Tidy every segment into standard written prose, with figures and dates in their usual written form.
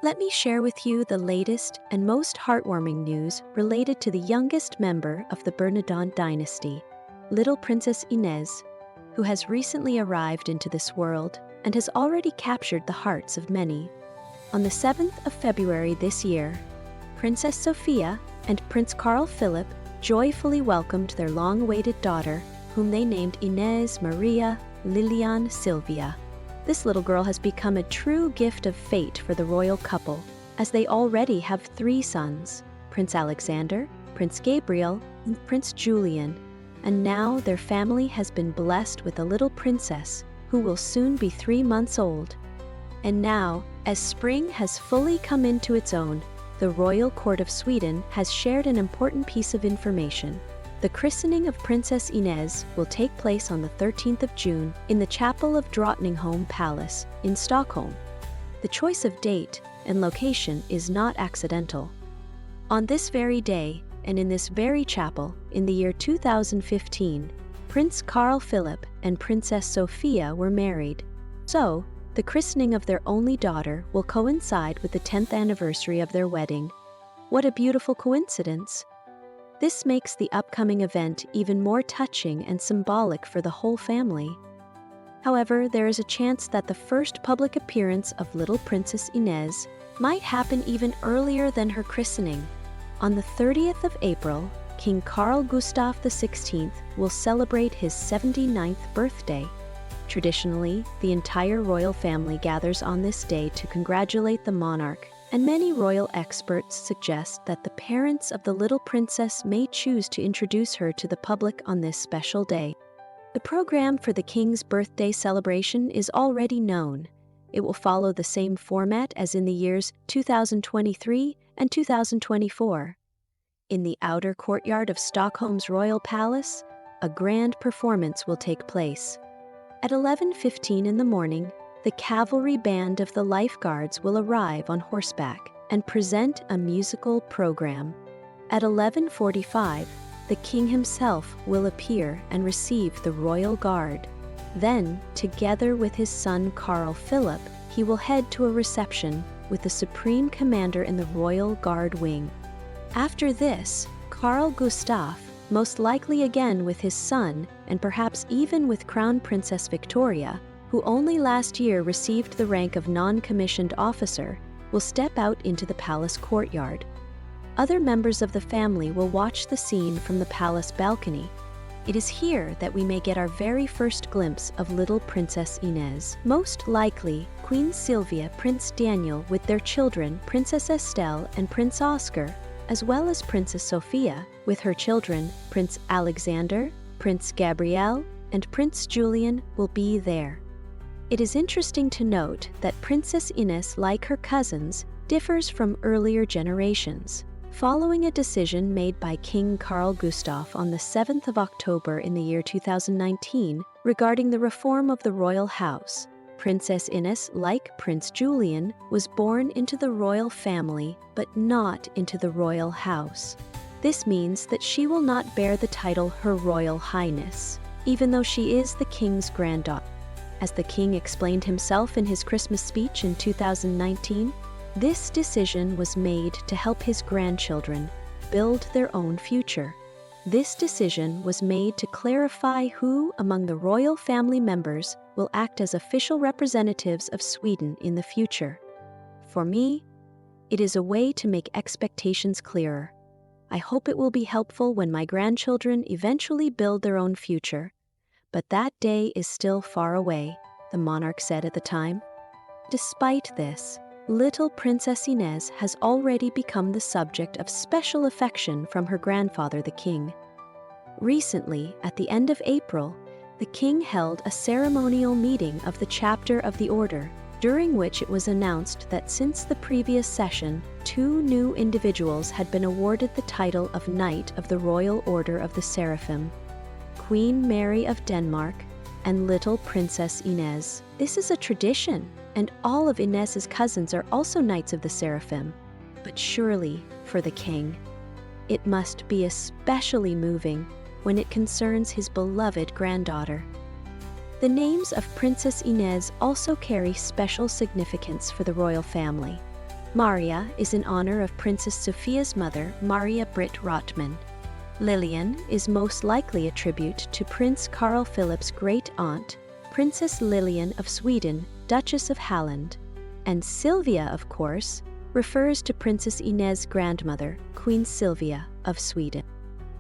Let me share with you the latest and most heartwarming news related to the youngest member of the Bernadotte dynasty, little Princess Inés, who has recently arrived into this world and has already captured the hearts of many. On the 7th of February this year, Princess Sofia and Prince Carl Philip joyfully welcomed their long-awaited daughter, whom they named Inés Maria Lilian Silvia. This little girl has become a true gift of fate for the royal couple, as they already have 3 sons, Prince Alexander, Prince Gabriel, and Prince Julian, and now their family has been blessed with a little princess who will soon be 3 months old. And now, as spring has fully come into its own, the royal court of Sweden has shared an important piece of information. The christening of Princess Inés will take place on the 13th of June in the chapel of Drottningholm Palace in Stockholm. The choice of date and location is not accidental. On this very day, and in this very chapel, in the year 2015, Prince Carl Philip and Princess Sofia were married. So, the christening of their only daughter will coincide with the 10th anniversary of their wedding. What a beautiful coincidence! This makes the upcoming event even more touching and symbolic for the whole family. However, there is a chance that the first public appearance of little Princess Inés might happen even earlier than her christening. On the 30th of April, King Carl Gustaf XVI will celebrate his 79th birthday. Traditionally, the entire royal family gathers on this day to congratulate the monarch, and many royal experts suggest that the parents of the little princess may choose to introduce her to the public on this special day. The program for the king's birthday celebration is already known. It will follow the same format as in the years 2023 and 2024. In the outer courtyard of Stockholm's royal palace, a grand performance will take place. At 11:15 in the morning, the cavalry band of the lifeguards will arrive on horseback and present a musical program. At 11:45, the king himself will appear and receive the royal guard. Then, together with his son Carl Philip, he will head to a reception with the supreme commander in the royal guard wing. After this, Carl Gustaf, most likely again with his son, and perhaps even with Crown Princess Victoria, who only last year received the rank of non-commissioned officer, will step out into the palace courtyard. Other members of the family will watch the scene from the palace balcony. It is here that we may get our very first glimpse of little Princess Inés. Most likely, Queen Sylvia, Prince Daniel with their children Princess Estelle and Prince Oscar, as well as Princess Sofia with her children Prince Alexander, Prince Gabriel, and Prince Julian will be there. It is interesting to note that Princess Inés, like her cousins, differs from earlier generations. Following a decision made by King Carl Gustaf on the 7th of October in the year 2019 regarding the reform of the royal house, Princess Inés, like Prince Julian, was born into the royal family but not into the royal house. This means that she will not bear the title Her Royal Highness, even though she is the king's granddaughter. As the king explained himself in his Christmas speech in 2019, this decision was made to help his grandchildren build their own future. This decision was made to clarify who among the royal family members will act as official representatives of Sweden in the future. For me, it is a way to make expectations clearer. I hope it will be helpful when my grandchildren eventually build their own future. But that day is still far away, the monarch said at the time. Despite this, little Princess Inés has already become the subject of special affection from her grandfather, the king. Recently, at the end of April, the king held a ceremonial meeting of the chapter of the order, during which it was announced that since the previous session, 2 new individuals had been awarded the title of Knight of the Royal Order of the Seraphim: Queen Mary of Denmark and little Princess Inés. This is a tradition, and all of Inés's cousins are also Knights of the Seraphim. But surely, for the king, it must be especially moving when it concerns his beloved granddaughter. The names of Princess Inés also carry special significance for the royal family. Maria is in honor of Princess Sofia's mother, Maria Britt Rotman. Lilian is most likely a tribute to Prince Carl Philip's great-aunt, Princess Lilian of Sweden, Duchess of Halland. And Silvia, of course, refers to Princess Inés' grandmother, Queen Silvia of Sweden.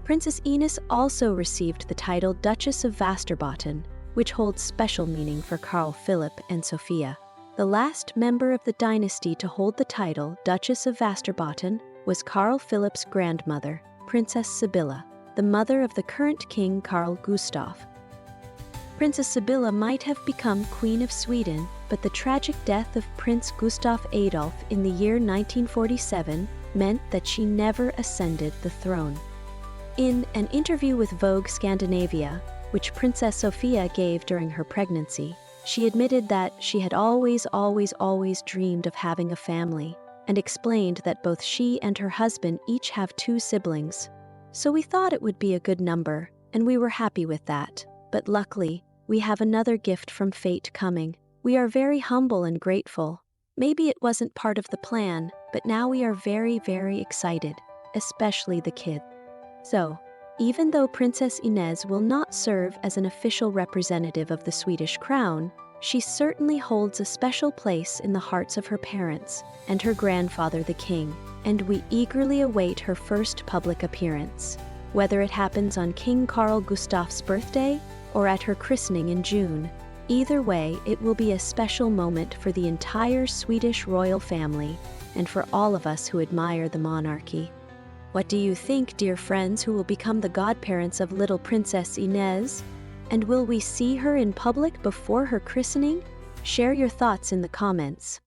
Princess Inés also received the title Duchess of Västerbotten, which holds special meaning for Carl Philip and Sofia. The last member of the dynasty to hold the title Duchess of Västerbotten was Carl Philip's grandmother, Princess Sibylla, the mother of the current King Carl Gustaf. Princess Sibylla might have become Queen of Sweden, but the tragic death of Prince Gustaf Adolf in the year 1947 meant that she never ascended the throne. In an interview with Vogue Scandinavia, which Princess Sofia gave during her pregnancy, she admitted that she had always dreamed of having a family, and explained that both she and her husband each have 2 siblings. So we thought it would be a good number, and we were happy with that. But luckily, we have another gift from fate coming. We are very humble and grateful. Maybe it wasn't part of the plan, but now we are very excited, especially the kids. So, even though Princess Inés will not serve as an official representative of the Swedish crown, she certainly holds a special place in the hearts of her parents and her grandfather the king, and we eagerly await her first public appearance. Whether it happens on King Carl Gustaf's birthday or at her christening in June, either way it will be a special moment for the entire Swedish royal family and for all of us who admire the monarchy. What do you think, dear friends, who will become the godparents of little Princess Inés? And will we see her in public before her christening? Share your thoughts in the comments.